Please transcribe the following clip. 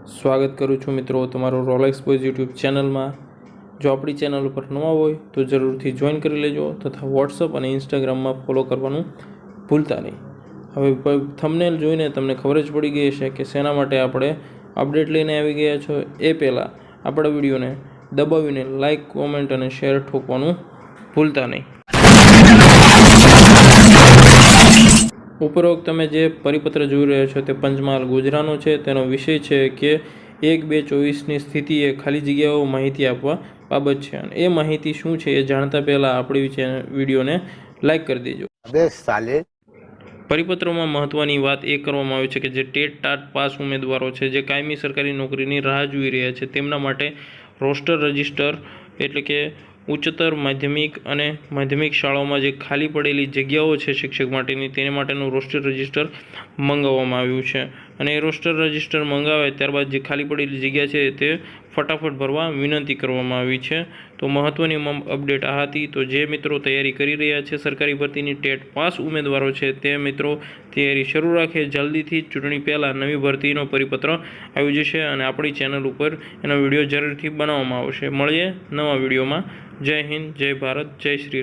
સ્વાગત કરું છું મિત્રો તમારું રોલેક્સ બોયઝ યુટ્યુબ ચેનલમાં। જો આપણી ચેનલ ઉપર નવા હોય તો જરૂરથી જોઈન કરી લેજો તથા વોટ્સઅપ અને ઇન્સ્ટાગ્રામમાં ફોલો કરવાનું ભૂલતા નહીં। હવે થંબનેલ જોઈને તમને ખબર જ પડી ગઈ હશે કે શેના માટે આપણે અપડેટ લઈને આવી ગયા છો। એ પહેલાં આપણા વિડીયોને દબાવીને લાઇક, કોમેન્ટ અને શેર ઠોકવાનું ભૂલતા નહીં। ઉપરોક્ત તમે જે પરિપત્ર જોઈ રહ્યા છો તે પંચમહાલ ગુજરાતનો છે। તેનો વિષય છે કે 1/2/24ની સ્થિતિએ ખાલી જગ્યાઓ માહિતી આપવા બાબત છે। અને એ માહિતી શું છે એ જાણતા પહેલાં આપણી વિડીયોને લાઇક કરી દેજો। પરિપત્રોમાં મહત્ત્વની વાત એ કરવામાં આવી છે કે જે ટેટ ટાટ પાસ ઉમેદવારો છે જે કાયમી સરકારી નોકરીની રાહ જોઈ રહ્યા છે તેમના માટે રોસ્ટર રજિસ્ટર એટલે કે ઉચ્ચતર માધ્યમિક અને માધ્યમિક શાળાઓમાં જે ખાલી પડેલી જગ્યાઓ છે શિક્ષક માટેની તેને માટેનું રોસ્ટર રજિસ્ટર મંગાવવામાં આવ્યું છે। અને એ રોસ્ટર રજિસ્ટર મંગાવે ત્યારબાદ જે ખાલી પડેલી જગ્યા છે તે ફટાફટ ભરવા વિનંતી કરવામાં આવી છે। તો મહત્ત્વની અપડેટ આ હતી। તો જે મિત્રો તૈયારી કરી રહ્યા છે સરકારી ભરતીની ટેટ પાસ ઉમેદવારો છે તે મિત્રો તૈયારી શરૂ રાખે। જલ્દીથી ચૂંટણી પહેલાં નવી ભરતીનો પરિપત્ર આવી જશે અને આપણી ચેનલ ઉપર એનો વિડીયો જરૂરથી બનાવવામાં આવશે। મળીએ નવા વિડીયોમાં। જય હિન્દ, જય ભારત, જય શ્રી રામ।